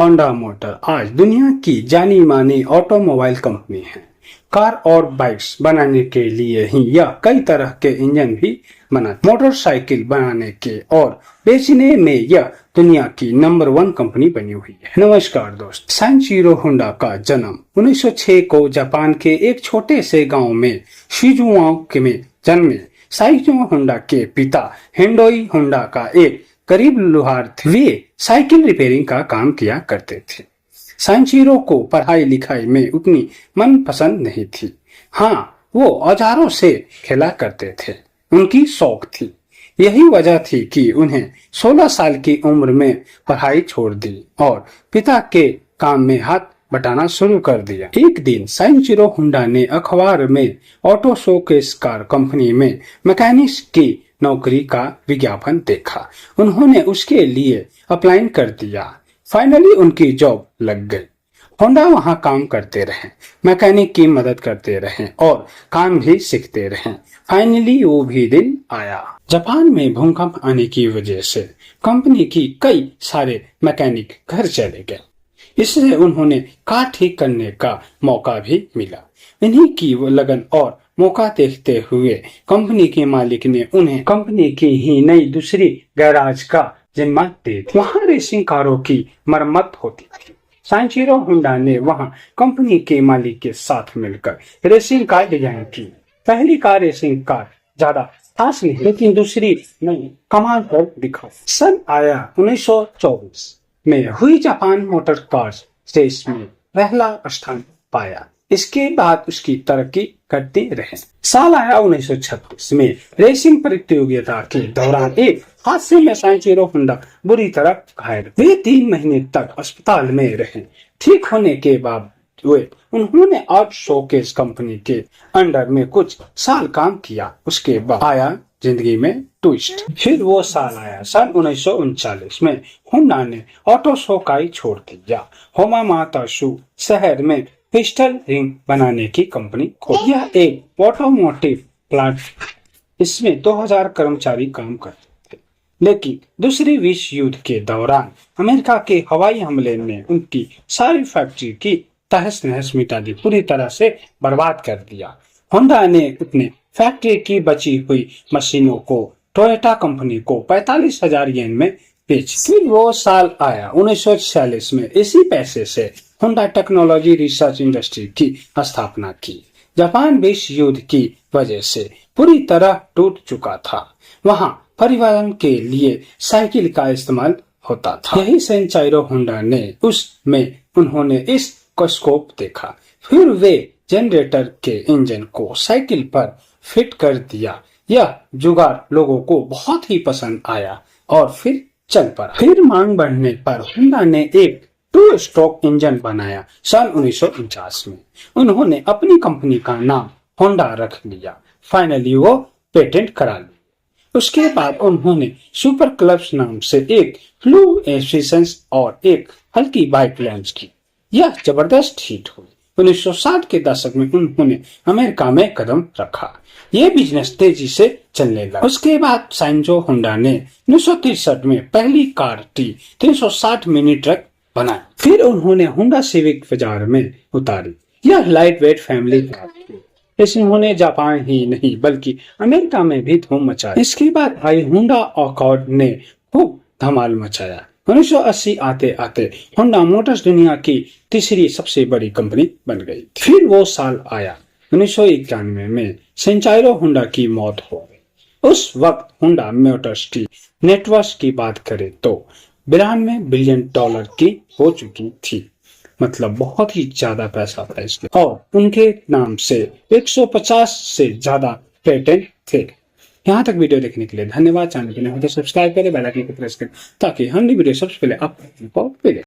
Honda motor आज दुनिया की जानी मानी ऑटोमोबाइल कंपनी है। कार और बाइक्स बनाने के लिए ही यह कई तरह के इंजन भी बनाती, मोटरसाइकिल बनाने के और बेचने में यह दुनिया की नंबर 1 कंपनी बनी हुई है। नमस्कार दोस्त, साइंचिरो होंडा का जन्म 1906 को जापान के एक छोटे से गांव में शिजुओका में जन्मे। साइचिरो होंडा के पिता हिंडोई होंडा का एक गरीब लुहार थे। वे साइकिल रिपेयरिंग का काम किया करते थे। साइचिरो को पढ़ाई लिखाई में उतनी मन पसंद नहीं थी। हाँ, वो औजारों से खेला करते थे, उनकी शौक थी। यही वजह थी कि उन्हें 16 साल की उम्र में पढ़ाई छोड़ दी और पिता के काम में हाथ बटाना शुरू कर दिया। एक दिन साइचिरो होंडा ने अखबार में ऑटो शोकेस कार कंपनी में मैकेनिक्स की नौकरी का विज्ञापन देखा। उन्होंने उसके लिए अप्लाई कर दिया। फाइनली उनकी जॉब लग गई। होंडा वहां काम करते रहे, मैकेनिक की मदद करते रहे और काम भी सीखते रहे। फाइनली वो भी दिन आया। जापान में भूकंप आने की वजह से कंपनी की कई सारे मैकेनिक घर चले गए। इससे उन्होंने कार ठीक करने का मौका भी मिला। इन्हीं की वो लगन और मौका देखते हुए कंपनी के मालिक ने उन्हें कंपनी की ही नई दूसरी गैराज का जिम्मा दे दिया। वहाँ रेसिंग कारों की मरम्मत होती थी। साइचिरो होंडा ने वहाँ कंपनी के मालिक के साथ मिलकर रेसिंग कार डिजाइन की। पहली कार रेसिंग कार ज्यादा खास नहीं, लेकिन दूसरी ने कमाल कर दिखा। सन आया 1924 में हुई जापान मोटर कार रेस में पहला स्थान पाया। इसके बाद उसकी तरक्की करते रहे। साल आया 1936 में रेसिंग प्रतियोगिता के दौरान एक हादसे में साइचिरो होंडा बुरी तरह घायल। वे 3 महीने तक अस्पताल में रहे। ठीक होने के बाद उन्होंने आर्ट शोकेस कंपनी के अंडर में कुछ साल काम किया। उसके बाद आया जिंदगी में ट्विस्ट। फिर वो साल आया सन 1939 में होंडा ने ऑटो शोकाई छोड़ दिया। होमामाताशु शहर में पिस्टल रिंग बनाने की कंपनी खोली। यह एक ऑटोमोटिव प्लांट। इसमें 2000 कर्मचारी काम करते थे। लेकिन दूसरी विश्व युद्ध के दौरान अमेरिका के हवाई हमले ने उनकी सारी फैक्ट्री की तहस नहस मिटा दी, पूरी तरह से बर्बाद कर दिया। होंडा ने अपने फैक्ट्री की बची हुई मशीनों को टोयोटा कंपनी को 45,000 येन में बेच। फिर वो साल आया 1946 में। इसी पैसे से होंडा टेक्नोलॉजी रिसर्च इंडस्ट्री की स्थापना की। जापान विश्व युद्ध की वजह से पूरी तरह टूट चुका था। वहाँ परिवहन के लिए साइकिल का इस्तेमाल होता था। यही साइचिरो होंडा ने उसमें उन्होंने इस स्कोप देखा। फिर वे जनरेटर के इंजन को साइकिल पर फिट कर दिया। यह जुगाड़ लोगों को बहुत ही पसंद आया और फिर चल पड़ा। फिर मांग बढ़ने पर होंडा ने एक 2 स्ट्रोक इंजन बनाया। सन 1949 में उन्होंने अपनी कंपनी का नाम होंडा रख लिया। फाइनली वो पेटेंट करा लिया। उसके बाद उन्होंने सुपर क्लब्स नाम से एक फ्लू एफिशिएंसी और एक हल्की बाइक लॉन्च की। यह जबरदस्त हिट हुई। 1960 के दशक में उन्होंने अमेरिका में कदम रखा। ये बिजनेस तेजी से चलने लगा। उसके बाद साइचिरो होंडा ने 1963 में पहली कार T360 मिनी ट्रक बनाया। फिर उन्होंने होंडा सिविक बाजार में उतारी। यह लाइट वेट फैमिली कार थी। इन्होंने जापान ही नहीं बल्कि अमेरिका में भी धूम मचाई। इसके बाद आई होंडा अकॉर्ड ने खूब धमाल मचाया। 1980 आते आते होंडा मोटर्स दुनिया की तीसरी सबसे बड़ी कंपनी बन गई। फिर वो साल आया 1991 में साइचिरो होंडा की मौत हो गई। उस वक्त होंडा मोटर्स की नेटवर्थ की बात करें तो $92 बिलियन की हो चुकी थी। मतलब बहुत ही ज्यादा पैसा था इसमें। और उनके नाम से 150 से ज्यादा पेटेंट थे। यहाँ तक वीडियो देखने के लिए धन्यवाद। चैनल को सब्सक्राइब करें, बेल आइकन को प्रेस करें ताकि हर नई वीडियो सबसे पहले आपको मिले।